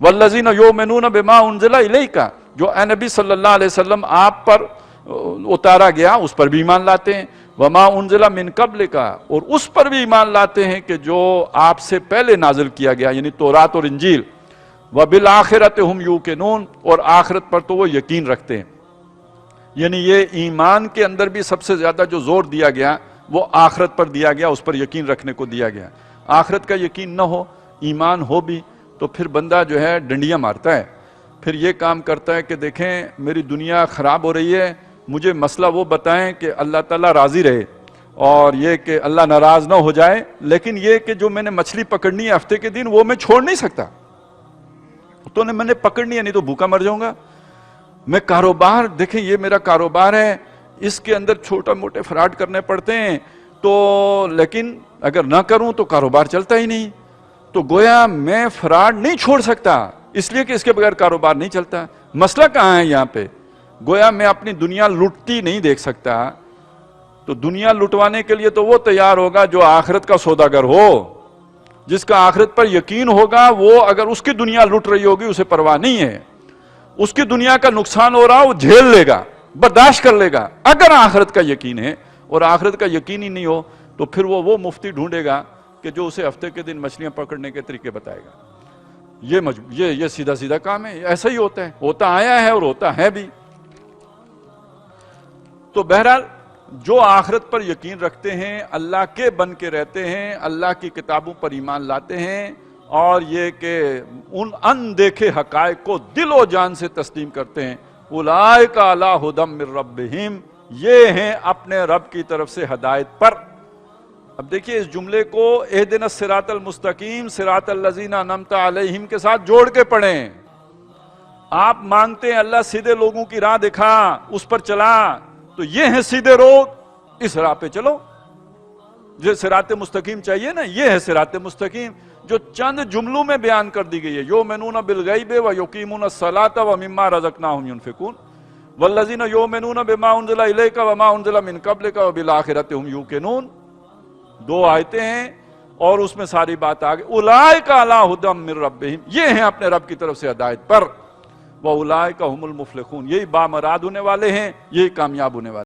वल्लज़ीन युमिनून बिमा उन्ज़िला इलैका, जो ए नबी सल्लल्लाहु अलैहि वसल्लम आप पर उतारा गया उस पर भी ईमान लाते हैं। वमा उन्ज़िला मिन क़ब्लिका, और उस पर भी ईमान लाते हैं कि जो आपसे पहले नाजिल किया गया, यानी तौरात और इंजील। व बिल आखिरत हुम यूक़िनून, और आखिरत पर तो वो यकीन रखते हैं। यानी ये ईमान के अंदर भी सबसे ज्यादा जो जोर दिया गया वो आखिरत पर दिया गया, उस पर यकीन रखने को दिया गया। आखिरत का यकीन न हो, ईमान हो भी, तो फिर बंदा जो है डंडियां मारता है, फिर ये काम करता है कि देखें मेरी दुनिया ख़राब हो रही है, मुझे मसला वो बताएं कि अल्लाह ताला राज़ी रहे और ये कि अल्लाह नाराज़ ना हो जाए, लेकिन ये कि जो मैंने मछली पकड़नी है हफ्ते के दिन वो मैं छोड़ नहीं सकता, तो मैंने पकड़नी है, नहीं तो भूखा मर जाऊंगा। मैं कारोबार, देखें ये मेरा कारोबार है, इसके अंदर छोटा मोटे फ्रॉड करने पड़ते हैं, तो लेकिन अगर ना करूं तो कारोबार चलता ही नहीं। तो गोया मैं फ्रॉड नहीं छोड़ सकता, इसलिए कि इसके बगैर कारोबार नहीं चलता। मसला कहाँ है यहाँ पे? गोया मैं अपनी दुनिया लुटती नहीं देख सकता। तो दुनिया लुटवाने के लिए तो वो तैयार होगा जो आखिरत का सौदागर हो, जिसका आखिरत पर यकीन होगा। वो अगर उसकी दुनिया लुट रही होगी उसे परवाह नहीं है, उसकी दुनिया का नुकसान हो रहा वो झेल लेगा, बर्दाश्त कर लेगा। अगर आखिरत का यकीन है, और आखिरत का यकीन ही नहीं हो तो फिर वो मुफ्ती ढूंढेगा कि जो उसे हफ्ते के दिन मछलियां पकड़ने के तरीके बताएगा। ये सीधा सीधा काम है, ऐसा ही होता है, होता आया है और होता है भी। तो बहरहाल जो आखिरत पर यकीन रखते हैं, अल्लाह के बन के रहते हैं, अल्लाह की किताबों पर ईमान लाते हैं, और ये कि उन अनदेखे हकायक को दिलो जान से तस्लीम करते हैं, उलाइका अला हुदम मिर रब्बिहिम, ये हैं अपने रब की तरफ से हदायत पर। अब देखिए इस जुमले को एहदिनस सिरातल मुस्तकीम सिरातल लज़ीना अनअमता अलैहिम के साथ जोड़ के पढ़ें। आप मांगते हैं अल्लाह सीधे लोगों की राह दिखा, उस पर चला, तो ये है सीधे रोड, इस राह पे चलो। जो सिरात मुस्तकीम चाहिए ना, ये है सिरात मुस्तकीम, जो चंद जुमलों में बयान कर दी गई है। युमिनून बिल गैब व युकीमून अस्सलाता व मिम्मा रज़क़नाहुम युनफ़िकून वल्लज़ीना युमिनून बिमा उन्ज़िला इलैका व मा उन्ज़िला मिन क़ब्लिका व बिल आखिरति हुम यूक़िनून। 2 आयतें हैं और उसमें सारी बात आ गई। उलाइका अला हुदम मिर रब्बिहिम, ये हैं अपने रब की तरफ से हिदायत पर। व उलाइका हुमुल मुफ़्लिहून, यही बामराद होने वाले हैं, यही कामयाब होने वाले।